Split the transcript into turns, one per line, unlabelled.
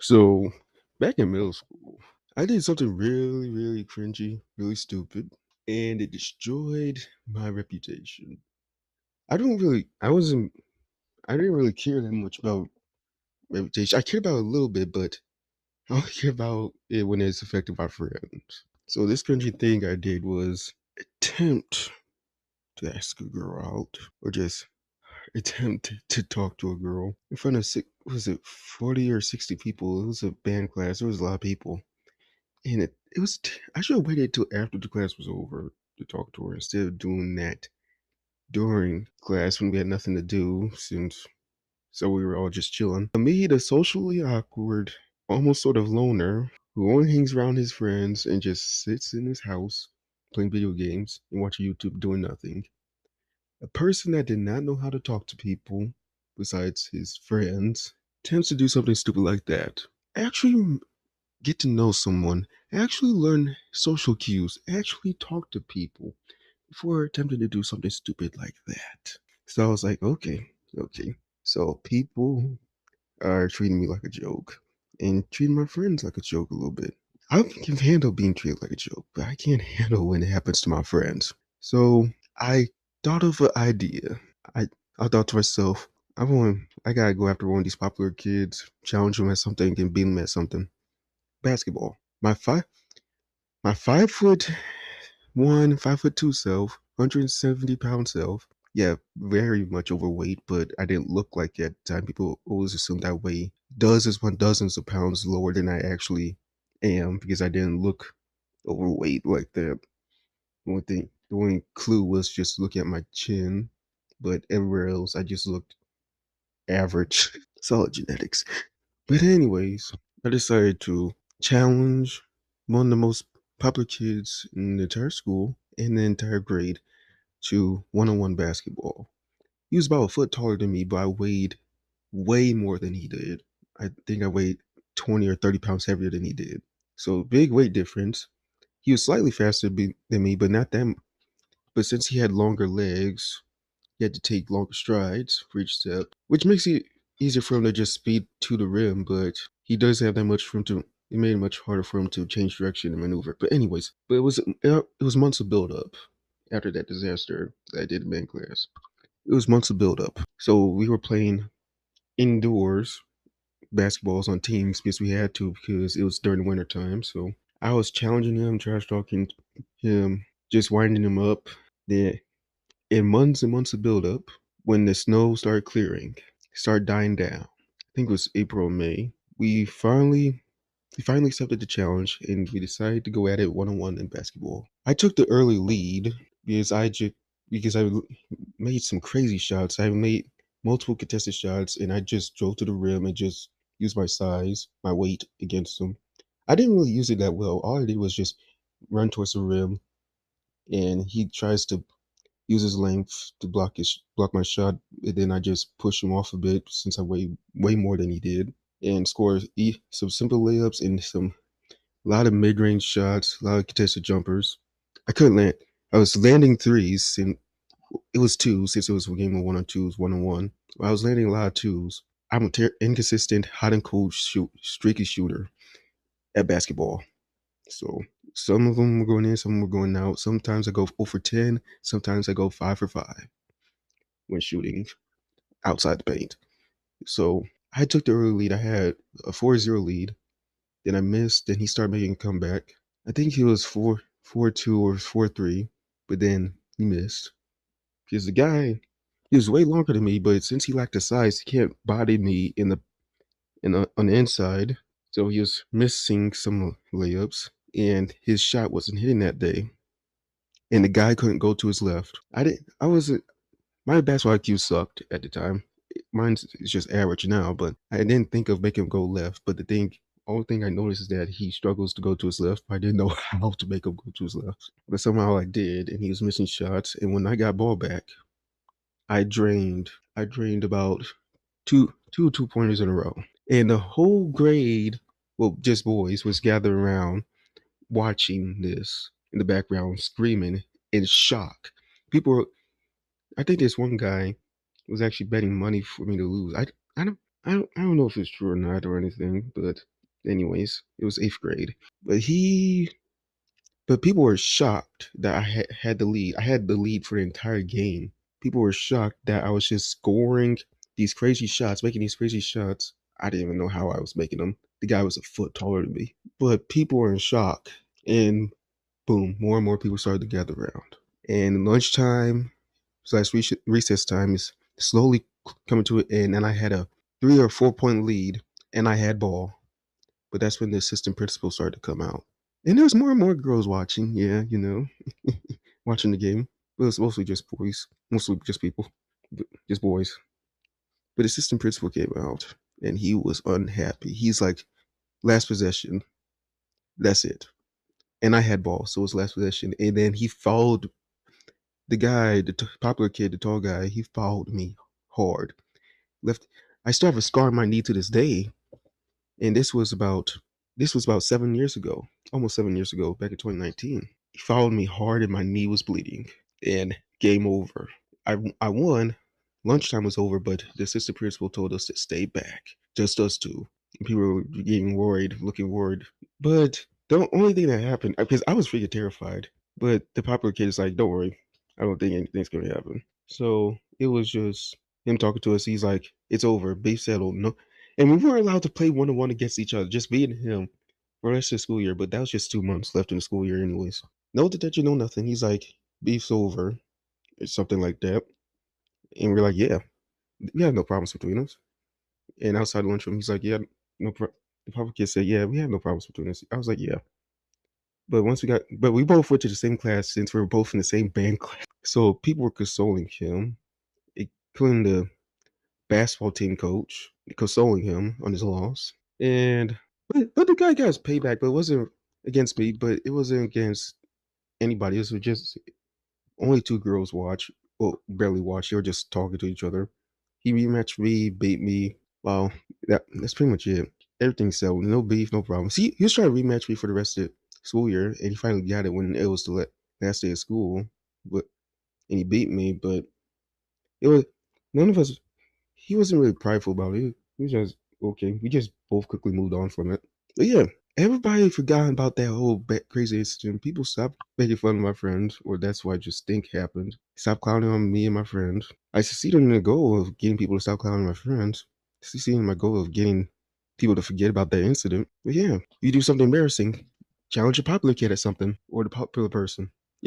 So back in middle school, I did something really, really cringy, really stupid, and it destroyed my reputation. I didn't really care that much about reputation. I cared about it a little bit, but I only care about it when it's affecting my friends. So this cringy thing I did was attempt to ask a girl out, or just attempt to talk to a girl in front of was it 40 or 60 people? It was a band class. There was a lot of people. And I should have waited till after the class was over to talk to her instead of doing that during class when we had nothing to do, since so we were all just chilling. Me, the socially awkward, almost sort of loner, who only hangs around his friends and just sits in his house playing video games and watching YouTube doing nothing. A person that did not know how to talk to people besides his friends tends to do something stupid like that. Actually get to know someone, actually learn social cues, actually talk to people before attempting to do something stupid like that. So I was like, okay, okay. So people are treating me like a joke and treating my friends like a joke a little bit. I can handle being treated like a joke, but I can't handle when it happens to my friends. So I thought of an idea. I, I thought to myself, I gotta go after one of these popular kids, challenge them at something, and beat them at something. Basketball. My 5'1", 5'2" self, 170-pound self. Yeah, very much overweight, but I didn't look like it at the time. People always assume that I weigh dozens of pounds lower than I actually am because I didn't look overweight like that. The only clue was just looking at my chin, but everywhere else I just looked average. Solid genetics. But anyways, I decided to challenge one of the most popular kids in the entire school and the entire grade to one-on-one basketball. He was about a foot taller than me, but I weighed way more than he did. I think I weighed 20 or 30 pounds heavier than he did. So big weight difference. He was slightly faster than me, but not that. But since he had longer legs, he had to take longer strides for each step, which makes it easier for him to just speed to the rim, but he does have that much room to it made it much harder for him to change direction and maneuver. But anyways, it was months of build up after that disaster that I did in band class. It was months of build up. So we were playing indoors basketballs on teams because we had to because it was during the winter time. So I was challenging him, trash talking him, just winding him up. Then in months and months of build up, when the snow started clearing, started dying down. I think it was April or May. We finally accepted the challenge and we decided to go at it one on one in basketball. I took the early lead because I made some crazy shots. I made multiple contested shots and I just drove to the rim and just used my size, my weight against him. I didn't really use it that well. All I did was just run towards the rim and he tries to use his length to block my shot, and then I just push him off a bit since I weigh way more than he did, and score some simple layups and some a lot of mid range shots, a lot of contested jumpers. I couldn't land. I was landing threes, and it was two since it was a game of one on twos, one on one. I was landing a lot of twos. I'm an inconsistent, hot and cold streaky shooter at basketball. So some of them were going in, some of them were going out. Sometimes I go 0 for 10, sometimes I go 5 for 5 when shooting outside the paint. So I took the early lead. I had a 4-0 lead. Then I missed. Then he started making a comeback. I think he was 4-2 or 4-3, but then he missed. Because the guy, he was way longer than me, but since he lacked the size, he can't body me on the inside. So he was missing some layups, and his shot wasn't hitting that day. And the guy couldn't go to his left. I didn't. I wasn't. My basketball IQ sucked at the time. Mine is just average now, but I didn't think of making him go left. But only thing I noticed is that he struggles to go to his left. I didn't know how to make him go to his left, but somehow I did, and he was missing shots. And when I got ball back, I drained about two pointers in a row, and the whole grade, well, just boys, was gathered around watching this in the background, screaming in shock. People were I think this one guy was actually betting money for me to lose. I don't. I don't know if it's true or not or anything, but anyways, it was 8th grade. But he but people were shocked that I had the lead. I had the lead for the entire game. People were shocked that I was just scoring these crazy shots, making these crazy shots. I didn't even know how I was making them. The guy was a foot taller than me. But people were in shock. And boom, more and more people started to gather around. And lunchtime slash recess time is slowly coming to an end. And I had a 3 or 4 point lead and I had ball. But that's when the assistant principal started to come out. And there was more and more girls watching, yeah, watching the game. But it was mostly just boys, mostly just people, just boys. But the assistant principal came out and he was unhappy. He's like, last possession, that's it. And I had ball, so it was last possession. And then he fouled the guy, the popular kid, the tall guy. He fouled me hard. Left. I still have a scar on my knee to this day. And this was about 7 years ago, almost 7 years ago, back in 2019. He fouled me hard, and my knee was bleeding. And game over. I won. Lunchtime was over, but the assistant principal told us to stay back, just us two. People were getting worried, looking worried. But the only thing that happened, because I was freaking terrified, but the popular kid is like, "Don't worry, I don't think anything's gonna happen." So it was just him talking to us. He's like, "It's over, beef settled." No, and we weren't allowed to play 1-on-1 against each other, just me and him for the rest of the school year. But that was just 2 months left in the school year, anyways. No detention, no nothing. He's like, "Beef's over," or something like that, and we're like, "Yeah, we have no problems between us." And outside the lunchroom, he's like, "Yeah, no." The public kid said, "Yeah, we have no problems between us." I was like, "Yeah," but we both went to the same class since we were both in the same band class. So people were consoling him, including the basketball team coach, consoling him on his loss. And but the guy got his payback, but it wasn't against me, but it wasn't against anybody. It was just only two girls watch, well, barely watch. They were just talking to each other. He rematched me, beat me. Wow, that's pretty much it. Everything's settled. No beef, no problems. He was trying to rematch me for the rest of the school year, and he finally got it when it was the last day of school. But and he beat me, but it was none of us. He wasn't really prideful about it. He was just okay. We just both quickly moved on from it. But yeah, everybody forgot about that whole crazy incident. People stopped making fun of my friend, or that's what I just think happened. Stop clowning on me and my friend. I succeeded in the goal of getting people to stop clowning my friends. Succeeded in my goal of getting people to forget about that incident. But yeah, you do something embarrassing, challenge a popular kid at something, or the popular person.